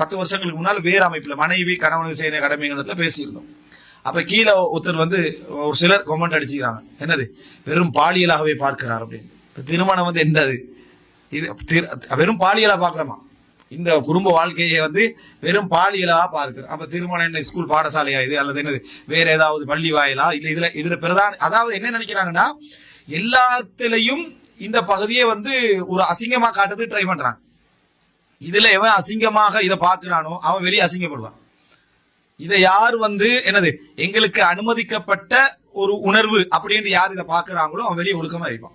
10 வருஷங்களுக்கு முன்னால் வேறு அமைப்புல மனைவி கணவனுக்கு செய்த கடமைங்கிறதுல பேசியிருந்தோம். அப்ப கீழே ஒருத்தர் ஒரு சிலர் கமெண்ட் அடிச்சுக்கிறாங்க, என்னது வெறும் பாலியலாகவே பார்க்கிறார் அப்படின்னு. திருமணம் என்னது, இது வெறும் பாலியலா பாக்குறோமா? இந்த குடும்ப வாழ்க்கையை வெறும் பாலியலா பார்க்கிறோம். அப்ப திருமணம் என்ன ஸ்கூல் பாடசாலையா இது, அல்லது என்னது வேற ஏதாவது பள்ளி வாயிலா? இல்ல இதுல பிரதான அதாவது என்ன நினைக்கிறாங்கன்னா, எல்லாத்திலையும் இந்த பகுதியை ஒரு அசிங்கமா காட்டுறது ட்ரை பண்றாங்க. இதுல எவன் அசிங்கமாக இதை பாக்குறானோ அவன் வெளியே அசிங்கப்படுவான். இதை யார் என்னது எங்களுக்கு அனுமதிக்கப்பட்ட ஒரு உணர்வு அப்படின்னு யார் இதை பாக்குறாங்களோ அவன் வெளியே ஒழுக்கமா இருப்பான்.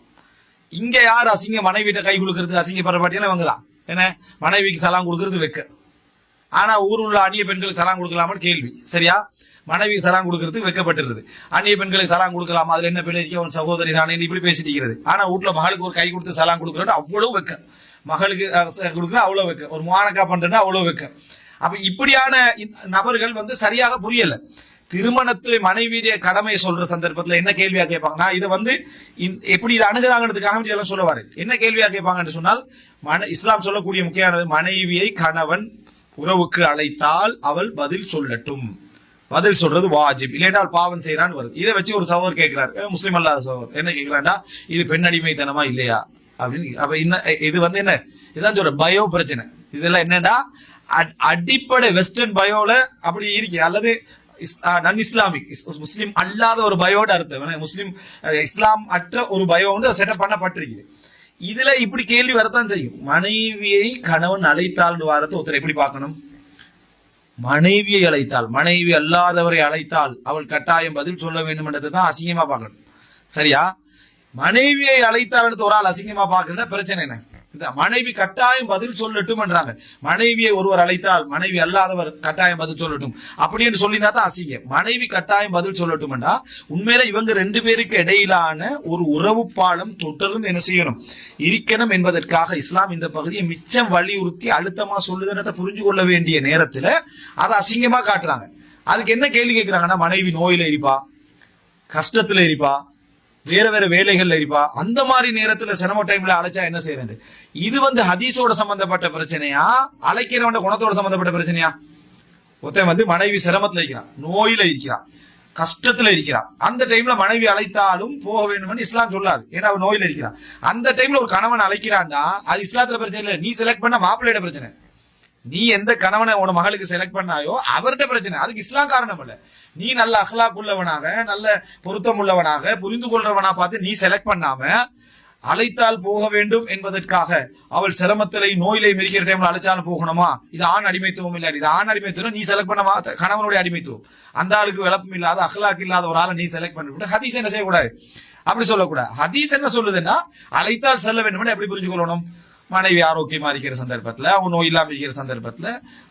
இங்க யார் மனைவிட்ட கை கொடுக்கறது அசிங்கப்படுற பாட்டியெல்லாம் இவங்கதான். என்ன மனைவிக்கு சலாம் கொடுக்கறது வைக்க, ஆனா ஊர் உள்ள அந்நிய பெண்களுக்கு சலாம் கொடுக்கலாமான்னு கேள்வி. சரியா, மனைவிக்கு சலாம் கொடுக்கறது வைக்கப்பட்டிருது. அந்நிய பெண்களுக்கு சலாம் கொடுக்கலாமா, அதுல என்ன பிள்ளை இருக்க, அவன் சகோதரி தானே இப்படி பேசிட்டு இருக்கிறது. ஆனா வீட்டுல மகளுக்கு ஒரு கை கொடுத்து சலாம் கொடுக்கறது அவ்வளவு வைக்க, மகளுக்கு கொடுக்குற அவ்வளவு வைக்க, ஒரு முவானக்கா பண்றேன்னா அவ்வளவு வைக்க. அப்ப இப்படியான நபர்கள் சரியாக புரியல. திருமணத்துறை மனைவியுடைய கடமையை சொல்ற சந்தர்ப்பத்துல என்ன கேள்வியா கேட்பாங்கன்னா, இதை எப்படி இதை அணுகிறாங்கிறதுக்காக இதெல்லாம் சொல்லுவாரு. என்ன கேள்வியா கேட்பாங்கன்னு சொன்னால், இஸ்லாம் சொல்லக்கூடிய முக்கியமான மனைவியை கணவன் உறவுக்கு அழைத்தால் அவள் பதில் சொல்லட்டும். பதில் சொல்றது வாஜிப், இல்லைனால் பாவம் செய்யறான்னு வருது. இதை வச்சு ஒரு சகோதரர் கேட்கிறாரு, முஸ்லீம் அல்லாத சகோதரர் என்ன கேட்கிறாண்டா, இது பெண் அடிமைத்தனமா இல்லையா அப்படின்னு. அப்ப இது என்ன இதுதான் சொல்ற பயோ பிரச்சனை. இதெல்லாம் என்னன்னா அடிப்படை வெஸ்டர்ன் பயோல அப்படி இருக்கு, அல்லது நான் இஸ்லாமிக் முஸ்லீம் அல்லாத ஒரு பயோட அர்த்தம் முஸ்லீம் இஸ்லாம் அற்ற ஒரு பயோ செட்டப் பண்ணப்பட்டிருக்குது. இதுல இப்படி கேள்வி வரத்தான் செய்யும். மனைவியை கணவன் அழைத்தால் வாரத்தை ஒருத்தர் எப்படி பார்க்கணும்? மனைவியை அழைத்தால், மனைவி அல்லாதவரை அழைத்தால் அவள் கட்டாயம் பதில் சொல்ல வேண்டும் என்றதை தான் அசிங்கமா பார்க்கணும். சரியா, மனைவியை அழைத்தால் ஒரு ஆள் அசிங்கமா பார்க்கற பிரச்சனை என்ன? மனைவி கட்டாயம் பதில் சொல்லட்டும் என்றாங்க. மனைவியை ஒருவர் அழைத்தால் மனைவி அல்லாதவர் கட்டாயம் பதில் சொல்லட்டும் அப்படின்னு சொல்லினா தான் அசிங்கம். மனைவி கட்டாயம் பதில் சொல்லட்டும்னா உண்மையில இவங்க 2 பேருக்கு இடையிலான ஒரு உறவு பாலம் தொடர்ந்து என்ன செய்யணும், இருக்கணும் என்பதற்காக இஸ்லாம் இந்த பகுதியை மிச்சம் வலியுறுத்தி அழுத்தமா சொல்லுதுன்றதை புரிஞ்சு கொள்ள வேண்டிய நேரத்துல அதை அசிங்கமா காட்டுறாங்க. அதுக்கு என்ன கேள்வி கேட்கிறாங்கன்னா, மனைவி நோயில இருப்பா, கஷ்டத்துல இருப்பா, வேற வேற வேலைகள்ல இருப்பா, அந்த மாதிரி நேரத்துல சிரம டைம்ல அழைச்சா என்ன செய்யறது? இது ஹதீஸோட சம்பந்தப்பட்ட பிரச்சனையா, அழைக்கிறவன குணத்தோட சம்பந்தப்பட்ட பிரச்சனையா? ஒருத்தன் மனைவி சிரமத்துல இருக்கிறான், நோயில இருக்கிறான், கஷ்டத்துல இருக்கிறான், அந்த டைம்ல மனைவி அழைத்தாலும் போக வேண்டும்னு இஸ்லாம் சொல்லாது. ஏன்னா அவன் நோயில இருக்கிறான். அந்த டைம்ல ஒரு கணவன் அழைக்கிறான்னா அது இஸ்லாத்துல பிரச்சனை இல்லை. நீ செலக்ட் பண்ண மாப்பிள்ளையோட பிரச்சனை. நீ எந்த கணவனை உன மகளுக்கு செலக்ட் பண்ணாயோ அவர்கிட்ட பிரச்சனை. அதுக்கு இஸ்லாம் காரணம் இல்ல. நீ நல்ல அஹ்லாக் உள்ளவனாக, நல்ல பொருத்தம் உள்ளவனாக, புரிந்து கொள்றவனா பார்த்து நீ செலக்ட் பண்ணாம அழைத்தால் போக வேண்டும் என்பதற்காக அவள் சிரமத்திலே நோயிலை மிரிக்கிற டைம்ல அழைச்சாலும் போகணுமா? இது ஆண் அடிமைத்துவம் இல்ல. இது ஆண் அடிமைத்துவம். நீ செலக்ட் பண்ண கணவனுடைய அடிமைத்துவம். அந்த ஆளுக்கு விளப்பம் இல்லாத அஹ்லாக் இல்லாத ஒரு ஆளை நீ செலக்ட் பண்ணிவிட்டு ஹதீஸ் என்ன செய்யக்கூடாது, அப்படி சொல்லக்கூடாது. ஹதீஸ் என்ன சொல்லுதுன்னா, அழைத்தால் செல்ல வேண்டும் எப்படி புரிஞ்சு கொள்ளணும்? மனைவி ஆரோக்கியமா இருக்கிற சந்தர்ப்பத்துல, அவங்க நோய் இல்லாம இருக்கிற சந்தர்ப்பத்துல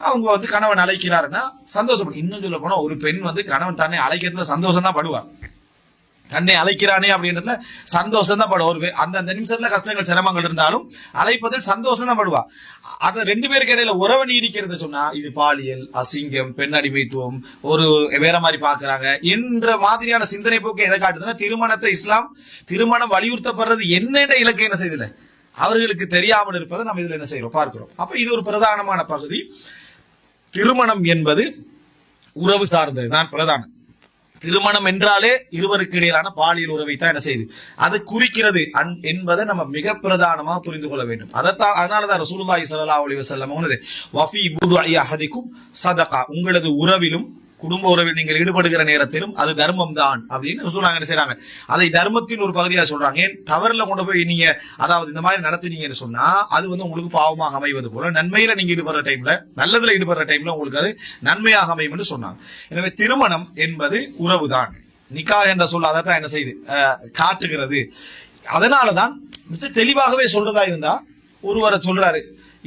அவங்க கணவன் அழைக்கிறாருன்னா சந்தோஷப்படும். இன்னும் சொல்ல போனா ஒரு பெண் கணவன் தன்னை அழைக்கிறதுல சந்தோஷம் தான் படுவார். தன்னை அழைக்கிறானே அப்படின்றதுல சந்தோஷம் தான் படுவா. அந்த நிமிஷத்துல கஷ்டங்கள் சிரமங்கள் இருந்தாலும் அழைப்பதில் சந்தோஷம் தான் படுவா. அதை 2 பேருக்கு இடையில உறவு நீடிக்கிறது சொன்னா இது பாலியல், அசிங்கம், பெண் அடிமைத்துவம், ஒரு வேற மாதிரி பாக்குறாங்க என்ற மாதிரியான சிந்தனை போக்கு எதை காட்டுதுன்னா, திருமணத்தை திருமணம் வலியுறுத்தப்படுறது என்னென்ற இலக்கை என்ன செய்யல அவர்களுக்கு தெரியாமல் இருப்பதை நம்ம இதுல என்ன செய்யறோம் பார்க்கிறோம். அப்ப இது ஒரு பிரதானமான பகுதி. திருமணம் என்பது உறவு சார்ந்தது தான் பிரதானம். திருமணம் என்றாலே இருவருக்கு இடையிலான பாலியல் உறவை தான் என்ன செய்யுது, அது குறிக்கிறது என்பதை நம்ம மிக பிரதானமா புரிந்து கொள்ள வேண்டும். அதனாலதான் ரசூலுல்லாஹி ஸல்லல்லாஹு அலைஹி வஸல்லம் வஃபி புதுஇ அஹதிக்கும் ஸதகா, உங்களது உறவிலும் குடும்ப உறவில் நீங்கள் ஈடுபடுகிற நேரத்திலும் அது தர்மம் தான் அப்படின்னு ரசூலுல்லாஹ் என்ன செய்றாங்க, அதை தர்மத்தின் ஒரு பகுதியாக சொல்றாங்க. ஏன் தவறுல கொண்டு போய் நீங்க அதாவது இந்த மாதிரி நடத்தினீங்கன்னு சொன்னா அது உங்களுக்கு பாவமாக அமைவது போல, நன்மையில நீங்க ஈடுபடுற டைம்ல, நல்லதுல ஈடுபடுற டைம்ல உங்களுக்கு அது நன்மையாக அமையும் என்று சொன்னாங்க. எனவே திருமணம் என்பது உறவுதான். நிக்கா என்ற சொல் அதைத்தான் என்ன செய்து காட்டுகிறது. அதனாலதான் மிச்ச தெளிவாகவே சொல்றதா இருந்தா, ஒருவரை சொல்றாரு,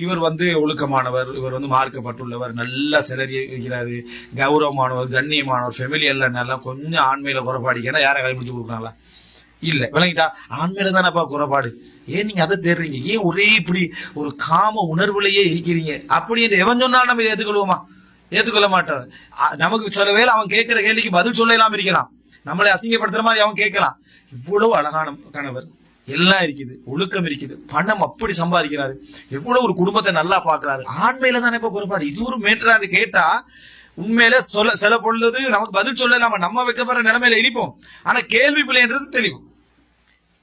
இவர் ஒழுக்கமானவர், இவர் மார்க்கப்பட்டுள்ளவர், நல்ல சிலரி இருக்கிறாரு, கௌரவமானவர், கண்ணியமானவர், ஃபெமிலி எல்லாம் நல்லா கொஞ்சம் ஆண்மையில குறைபாடிக்கா யாரை கலைமுடிச்சு கொடுக்குறாங்களா? இல்ல, விளங்கிட்டா? ஆண்மையில தானப்பா குறைபாடு. ஏன் நீங்க அதை தேடுறீங்க? ஏன் ஒரே இப்படி ஒரு காம உணர்வுலயே இருக்கிறீங்க அப்படின்னு எவன் சொன்னாலும் நம்ம இதை ஏத்துக்கொள்வோமா? ஏத்துக்கொள்ள மாட்டோம். நமக்கு சில வேளை அவன் கேட்கிற கேள்விக்கு பதில் சொல்லலாம் இருக்கலாம், நம்மளை அசிங்கப்படுத்துற மாதிரி அவன் கேட்கலாம். இவ்வளவு அழகான கணவர், எல்லாம் இருக்குது, ஒழுக்கம் இருக்குது, பணம் அப்படி சம்பாதிக்கிறாரு, எவ்வளவு ஒரு குடும்பத்தை நல்லா பாக்குறாரு, ஆண்மையில தானே இப்ப குறைபாடு. இது ஒரு மேட்டராது கேட்டா உண்மையில சொல்ல சில பொழுது நமக்கு பதில் சொல்ல நம்ம வைக்கப்படுற நிலைமையில இருப்போம். ஆனா கேள்வி பிள்ளைன்றது தெளிவு,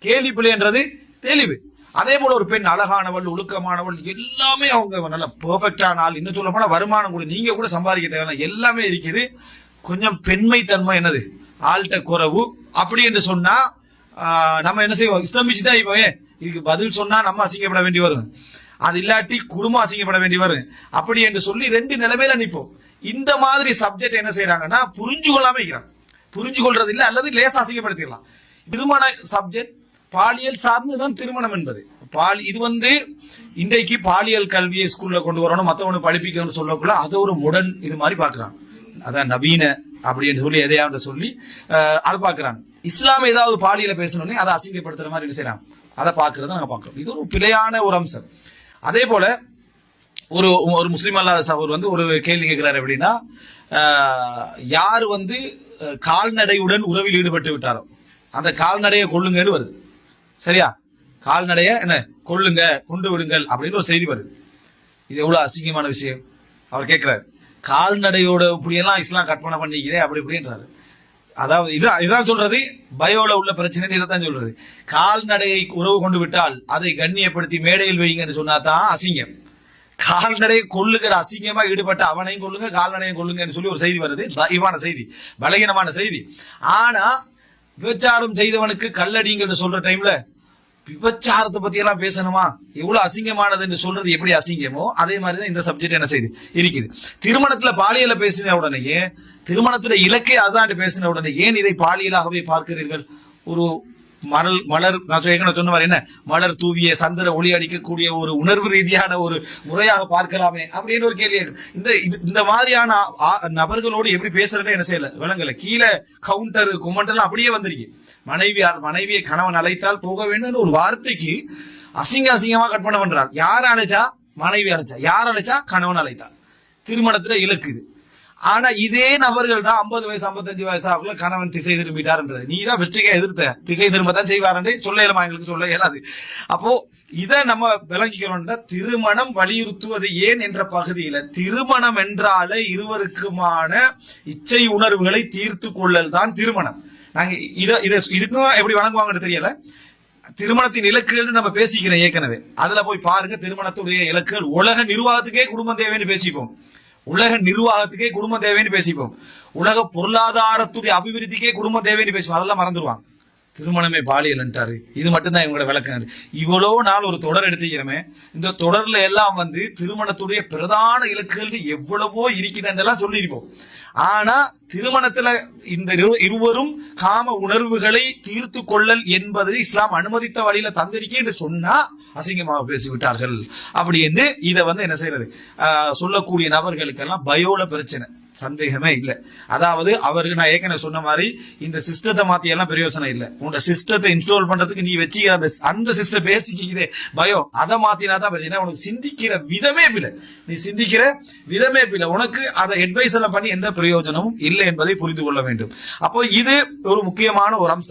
கேள்வி பிள்ளைன்றது தெளிவு. அதே போல ஒரு பெண் அழகானவள், ஒழுக்கமானவள், எல்லாமே அவங்க நல்ல பெர்ஃபெக்டான ஆள், இன்னும் சொல்ல போனா வருமானம் கூட நீங்க கூட சம்பாதிக்க தேவையான எல்லாமே இருக்குது. கொஞ்சம் பெண்மை தன்மை என்னது ஆள்கிட்ட குறைவு அப்படி என்று சொன்னா நம்ம என்ன செய்வோம், ஸ்தம்பிச்சுதான் இப்போ இதுக்கு பதில் சொன்னா நம்ம அசிங்கப்பட வேண்டி வரும், அது இல்லாட்டி குடும்பம் அசிங்கப்பட வேண்டி வரும், அப்படி என்று சொல்லி ரெண்டு நிலைமையில நிற்போம். இந்த மாதிரி சப்ஜெக்ட் என்ன செய்யறாங்கன்னா புரிஞ்சு கொள்ளாம இருக்கிறாங்க, புரிஞ்சு கொள்றது இல்லை அல்லது லேசா அசிங்கப்படுத்திடலாம். திருமண சப்ஜெக்ட் பாலியல் சார்ந்துதான் திருமணம் என்பது. இது இன்றைக்கு பாலியல் கல்வியை ஸ்கூல்ல கொண்டு வரணும், மத்தவனு படிப்பிக்கணும்னு சொல்லக்குள்ள அது ஒரு முடன் இது மாதிரி பாக்குறாங்க, அதான் நவீன அப்படின்னு சொல்லி எதையாவது சொல்லி அதை பாக்குறாங்க. இஸ்லாம் ஏதாவது பாலியல பேசணும்னே அதை அசிங்கப்படுத்துற மாதிரி என்ன செய்யறாங்க, அதை பாக்குறத நாங்க பாக்குறோம். இது ஒரு பிழையான ஒரு அம்சம். அதே போல ஒரு முஸ்லீம் அல்லாத சகோதரர் ஒரு கேள்வி கேட்கிறாரு. எப்படின்னா, யார் கால்நடையுடன் உறவில் ஈடுபட்டு விட்டாரோ அந்த கால்நடையை கொள்ளுங்கன்னு வருது, சரியா? கால்நடைய என்ன கொள்ளுங்க, கொண்டு விடுங்கள் அப்படின்னு ஒரு செய்தி வருது. இது எவ்வளவு அசிங்கமான விஷயம். அவர் கேட்கிறாரு, கால்நடையோட இப்படியெல்லாம் இஸ்லாம் கற்பனை பண்ணிக்கிறே அப்படி இப்படின்றாரு. அதாவது இதான் சொல்றது, பயோல உள்ள பிரச்சனை இதைத்தான் சொல்றது. கால்நடையை உறவு கொண்டு விட்டால் அதை கண்ணியப்படுத்தி மேடையில் வைங்கன்னு சொன்னாதான் அசிங்கம். கால்நடையை கொள்ளுகிற அசிங்கமா ஈடுபட்ட அவனையும் கொள்ளுங்க, கால்நடையும் கொள்ளுங்கன்னு சொல்லி ஒரு செய்தி வருது. இவான செய்தி, பலகீனமான செய்தி. ஆனா விபச்சாரம் செய்தவனுக்கு கல்லடிங்கன்னு சொல்ற டைம்ல விபச்சாரத்தை பத்தி எல்லாம் பேசணுமா, எவ்வளவு அசிங்கமானது என்று சொல்றது எப்படி அசிங்கமோ அதே மாதிரிதான் இந்த சப்ஜெக்ட் என்ன செய்து இருக்குது. திருமணத்துல பாலியல பேசின உடனேயே, திருமணத்துல இலக்கே அதான் பேசின உடனே ஏன் இதை பாலியலாகவே பார்க்கிறீர்கள்? ஒரு மலர் நான் சொன்ன மாதிரி என்ன மலர் தூவிய சந்திர ஒளி அடிக்கக்கூடிய ஒரு உணர்வு ரீதியான ஒரு முறையாக பார்க்கலாமே அப்படின்னு ஒரு கேள்வி. இந்த மாதிரியான நபர்களோடு எப்படி பேசுறதே என்ன செய்யல விளங்கல. கீழே கவுண்டர் கொமெண்ட் எல்லாம் அப்படியே வந்திருக்கு. மனைவியை கணவன் அழைத்தால் போக வேண்டும் ஒரு வார்த்தைக்கு அசிங்கமா கற்பனை பண்றார். யார் அழைச்சா? மனைவி அழைச்சா. யார் அழைச்சா? கணவன் அழைத்தார். திருமணத்துல இலக்குது. ஆனா இதே நபர்கள் தான் 50 வயசு 55 வயசு ஆகுல கணவன் திசை திரும்பிட்டார்ன்றது நீ தான் பெஸ்டிக்கா எதிர்த்த, திசை திரும்பத்தான் செய்வாரு சொல்ல இயலாமா, எங்களுக்கு சொல்ல இயலாது. அப்போ இதை நம்ம விளங்கிக்கிறோம்னா, திருமணம் வலியுறுத்துவது ஏன் என்ற பகுதியில திருமணம் என்றாலே இருவருக்குமான இச்சை உணர்வுகளை தீர்த்து கொள்ளல் தான் திருமணம். நாங்க இதுக்கும் எப்படி வழங்குவாங்கன்னு தெரியல. திருமணத்தின் இலக்குகள் நம்ம பேசிக்கிறோம் ஏற்கனவே, அதுல போய் பாருங்க. திருமணத்துடைய இலக்குகள் உலக நிர்வாகத்துக்கே குடும்பம் தேவைன்னு பேசிப்போம், உலக நிர்வாகத்துக்கே குடும்பம் தேவைன்னு பேசிப்போம், உலக பொருளாதாரத்துடைய அபிவிருத்திக்கே குடும்பம் தேவைன்னு பேசுவோம். அதெல்லாம் மறந்துடுவாங்க. திருமணமே பாலியல்ன்றாரு, இது மட்டும்தான் இவங்களோட விளக்கம். இவ்வளவு நாள் ஒரு தொடர் எடுத்துக்கிறோமே, இந்த தொடர்ல எல்லாம் திருமணத்துடைய பிரதான இலக்குகள் எவ்வளவோ இருக்குதுன்றெல்லாம் சொல்லியிருப்போம். ஆனா திருமணத்துல இந்த இருவரும் காம உணர்வுகளை தீர்த்து கொள்ளல் என்பது இஸ்லாம் அனுமதித்த வழியில தந்திருக்கே என்று சொன்னா அசிங்கமாக பேசிவிட்டார்கள் அப்படி என்று இதை என்ன செய்யறது சொல்லக்கூடிய நபர்களுக்கெல்லாம் பயோல பிரச்சனை, சந்தேகமே இல்லை. அதாவது அவருக்கு நான் ஏற்கனவே சொன்ன மாதிரி இந்த சிஸ்டத்தை மாத்தி எல்லாம் பிரயோசனம் இல்லை. உன்னோட சிஸ்டத்தை இன்ஸ்டால் பண்றதுக்கு நீ வச்சுக்கிற அந்த சிஸ்டம் பேசிக்கிறதே பயம், அதை மாத்தினாதான் பிரச்சனை. உனக்கு சிந்திக்கிற விதமே பிள்ளை, நீ சிந்திக்கிற விதமே பிள்ளை, உனக்கு அதை அட்வைஸ் எல்லாம் பண்ணி எந்த பிரயோஜனமும் இல்லை என்பதை புரிந்து கொள்ள வேண்டும். அப்போ இது ஒரு முக்கியமான ஒரு அம்சம்.